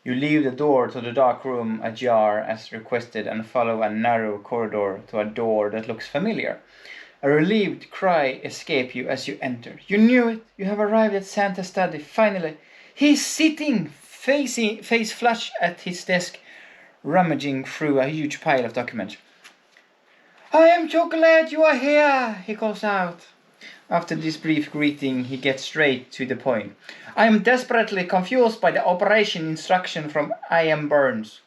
You leave the door to the dark room ajar as requested and follow a narrow corridor to a door that looks familiar. A relieved cry escapes you as you enter. You knew it! You have arrived at Santa's study, finally! He's sitting, face flush at his desk, rummaging through a huge pile of documents. "I am so glad you are here," he calls out. After this brief greeting, he gets straight to the point. "I am desperately confused by the operation instruction from I.M. Burns."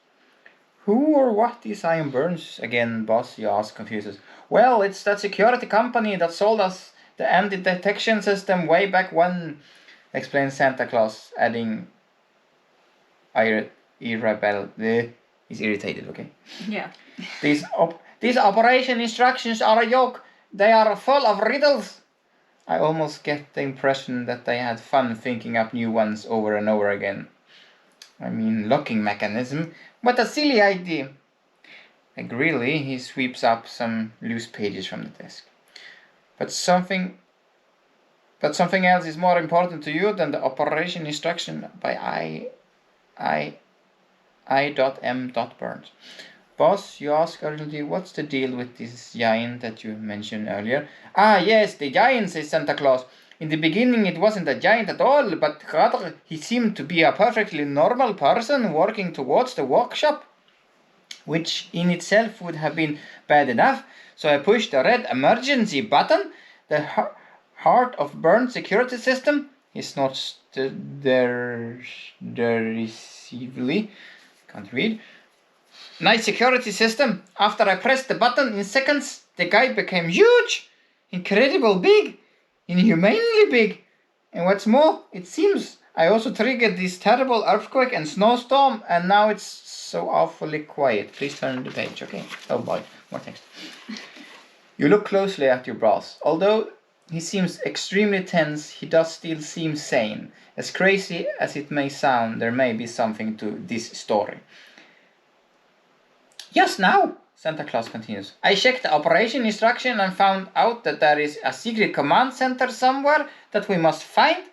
"Who or what is I.M. Burns again, boss?" you ask, confused. "Well, it's that security company that sold us the anti-detection system way back when," explains Santa Claus, adding he's irritated, okay? Yeah. These operation instructions are a joke. They are full of riddles. I almost get the impression that they had fun thinking up new ones over and over again. I mean, locking mechanism. What a silly idea. Greedily, he sweeps up some loose pages from the desk. But something else is more important to you than the operation instruction by I.M. Burns. Boss, you ask urgently, what's the deal with this giant that you mentioned earlier? "Ah, yes, the giant," says Santa Claus. "In the beginning it wasn't a giant at all, but rather he seemed to be a perfectly normal person working towards the workshop, which in itself would have been bad enough. So I pushed the red emergency button, the heart of Burns' security system." He snorts derisively. Can't read. "Nice security system. After I pressed the button, in seconds, the guy became huge, incredible big, inhumanely big. And what's more, it seems I also triggered this terrible earthquake and snowstorm, and now it's so awfully quiet." Please turn the page, okay? Oh boy, more text. You look closely at your boss. Although he seems extremely tense, he does still seem sane. As crazy as it may sound, there may be something to this story. "Just now," Santa Claus continues, "I checked the operation instruction and found out that there is a secret command center somewhere that we must find.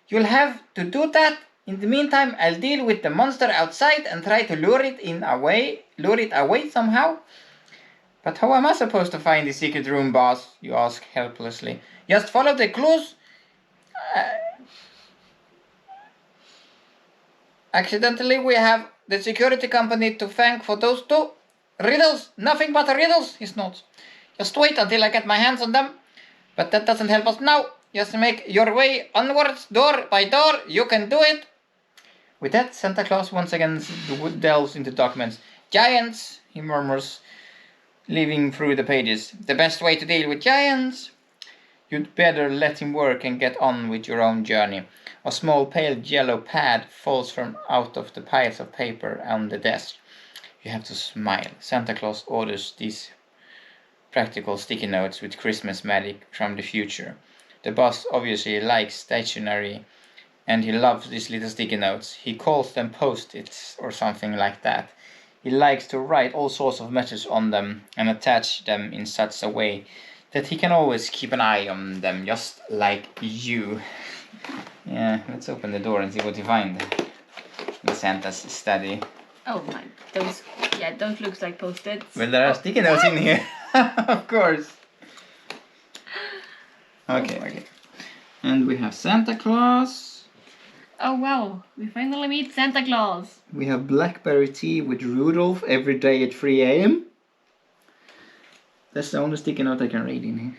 You'll have to do that. In the meantime, I'll deal with the monster outside and try to lure it away somehow." "But how am I supposed to find the secret room, boss?" you ask helplessly. "Just follow the clues. Accidentally, we have the security company to thank for those two. Riddles, nothing but riddles," he snorts. "Just wait until I get my hands on them. But that doesn't help us now. Just make your way onwards, door by door. You can do it." With that, Santa Claus once again delves into documents. "Giants," he murmurs, leafing through the pages. "The best way to deal with giants." You'd better let him work and get on with your own journey. A small pale yellow pad falls from out of the piles of paper on the desk. You have to smile. Santa Claus orders these practical sticky notes with Christmas magic from the future. The boss obviously likes stationery, and he loves these little sticky notes. He calls them post-its or something like that. He likes to write all sorts of messages on them and attach them in such a way that he can always keep an eye on them, just like you. Yeah, let's open the door and see what you find in Santa's study. Oh my, those looks like post-its. Well, there are sticky notes in here. Of course. Okay. And we have Santa Claus. Oh wow, we finally meet Santa Claus. We have blackberry tea with Rudolph every day at 3 a.m. That's the only sticky note I can read in here.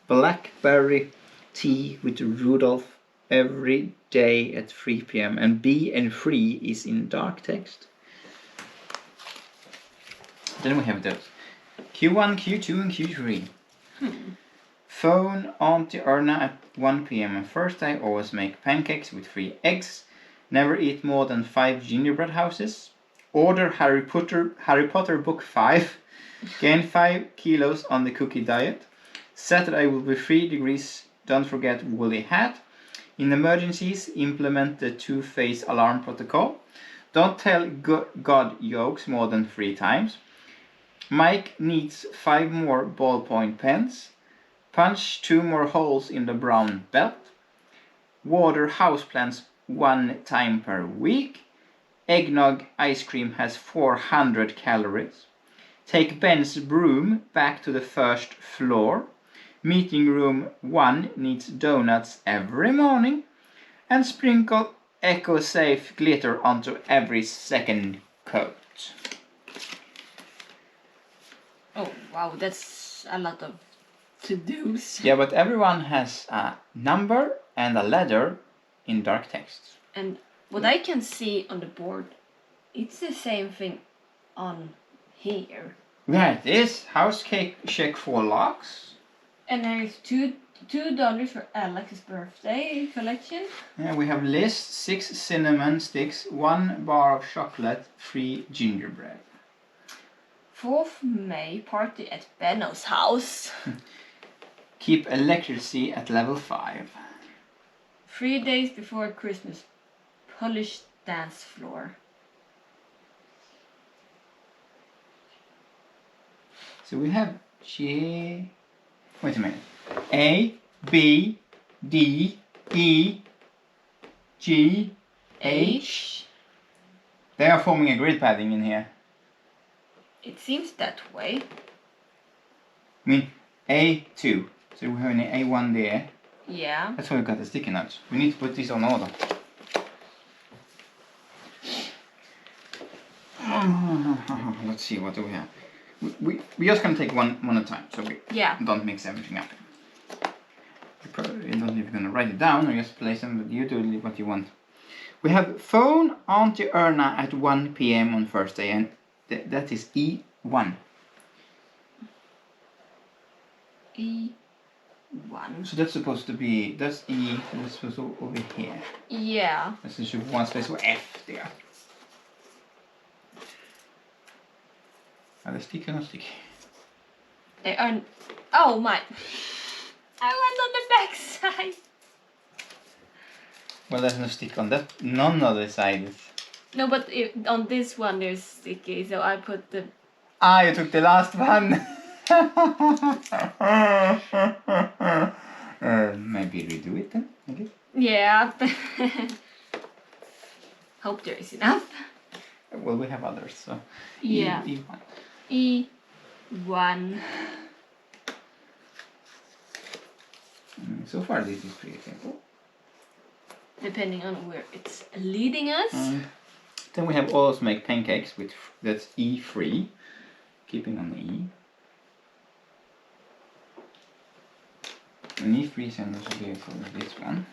Blackberry tea with Rudolph every day at 3 p.m. And B and 3 is in dark text. Then we have the Q1, Q2 and Q3. Phone Auntie Erna at 1 p.m. And first I always make pancakes with 3 eggs. Never eat more than 5 gingerbread houses. Order Harry Potter book 5. Gain 5 kilos on the cookie diet. Saturday will be 3 degrees. Don't forget woolly hat. In emergencies, implement the 2-phase alarm protocol. Don't tell God jokes more than 3 times. Mike needs 5 more ballpoint pens. Punch 2 more holes in the brown belt. Water houseplants 1 time per week. Eggnog ice cream has 400 calories. Take Ben's broom back to the first floor. Meeting room 1 needs donuts every morning. And sprinkle eco-safe glitter onto every second coat. Oh, wow, that's a lot of to-dos. Yeah, but everyone has a number and a letter in dark text. And what I can see on the board, it's the same thing on here. There it is. House cake check for locks. And there is $2 for Alex's birthday collection. Yeah, we have list 6 cinnamon sticks, 1 bar of chocolate, 3 gingerbread. 4th May party at Benno's house. Keep electricity at level 5. 3 days before Christmas, polished dance floor. So we have G. Wait a minute. A, B, D, E, G, H. They are forming a grid padding in here. It seems that way. I mean, A2. So we have an A1 there. Yeah. That's why we got the sticky notes. We need to put these on order. Let's see, what do we have? We just gonna take one at a time, so we don't mix everything up. You're not even gonna write it down or just place them, but you do what you want. We have phone Auntie Erna at 1 p.m. on Thursday, and that is E1. E1. So that's supposed to be, that's E, and that's supposed to be over here. Yeah. That's just one space for F there. Are they sticky or not sticky? They are. Oh my! I went on the back side. Well, there's no stick on that. None of the sides. No, but on this one there's sticky, so I put the. Ah, you took the last one. Maybe redo it then. Okay. Yeah. Hope there is enough. Well, we have others, so. Yeah. E1. E1. So far, this is pretty simple. Depending on where it's leading us. Then we have always make pancakes, with that's E3. Keeping on the E. And E3 sends us here for this one.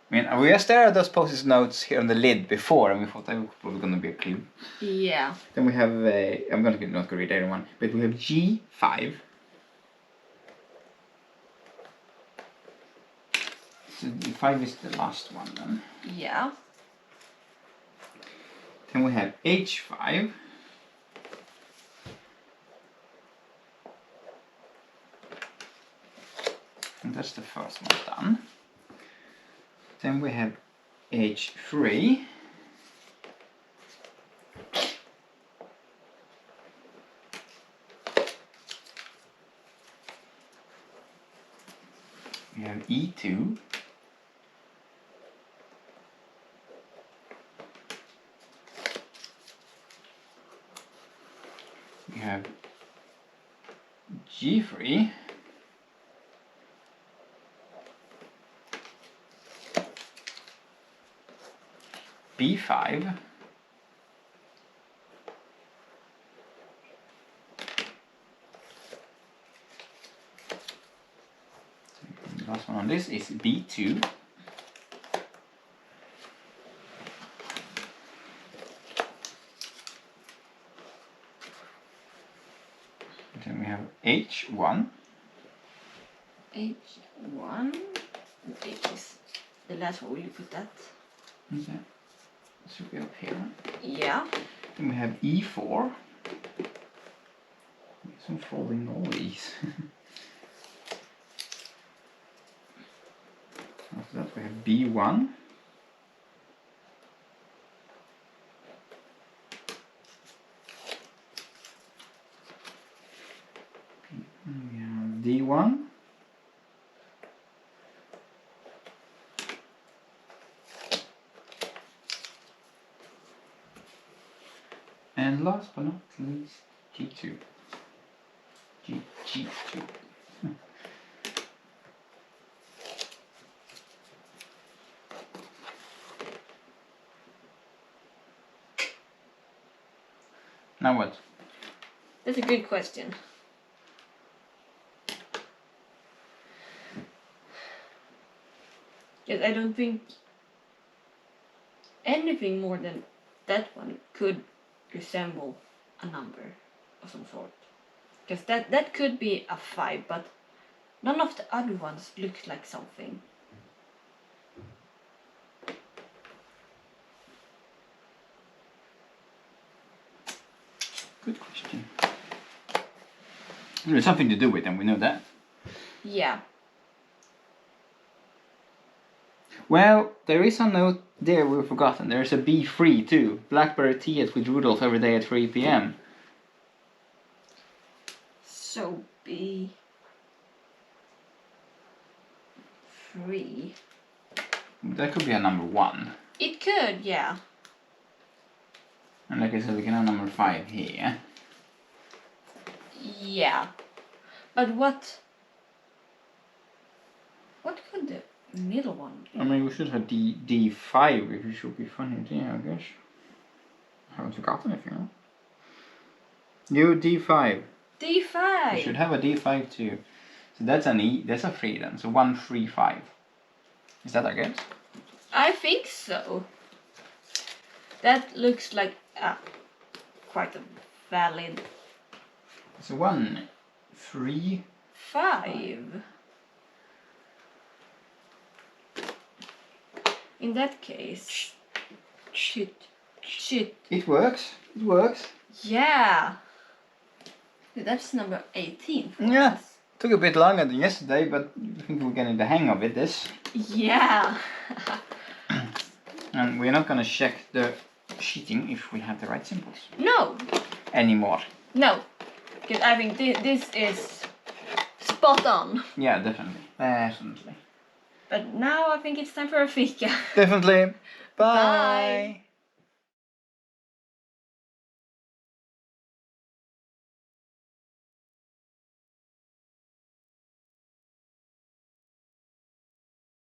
I mean, we just stared at those post-it notes here on the lid before, and we thought that was probably going to be a clue. Yeah. Then we have, I'm not going to read everyone, but we have G5. So G5 is the last one then. Yeah. Then we have H5. And that's the first one done. Then we have H3. We have E2. We have G3. B5. The last one on this is B2. And then we have H1. H1. H is the last one. Will you put that? Okay. Should be up here. Yeah. Then we have E4. Some folding noise. After that we have B1. And we have D1. And last but not least, G2. G2. Now what? That's a good question. Yes, I don't think anything more than that one could resemble a number of some sort. Because that could be a 5, but none of the other ones look like something. Good question. There's something to do with them, we know that. Yeah. Well, there is a note there we've forgotten. There's a B3 too. Blackberry tea with Rudolph every day at 3 p.m. So B3. That could be a number 1. It could, yeah. And like I said, we can have number 5 here. Yeah. But what could the middle one be? I mean, we should have D5 if it should be funny there, I guess. I haven't forgotten anything, huh? You D5. D5. We should have a D5 too. So that's an E, that's a 3 then. So 1, 3, 5. Is that a guess? I think so. That looks like quite a valid So 1, 3, 5. In that case, shit. It works. It works. Yeah. That's number 18 for Yeah. us. Took a bit longer than yesterday, but I think we're getting the hang of it. This. Yeah. And we're not gonna check the sheeting if we have the right symbols No. anymore. No. Because I think this is spot on. Yeah, definitely. Definitely. But now I think it's time for a fika. Definitely. Bye.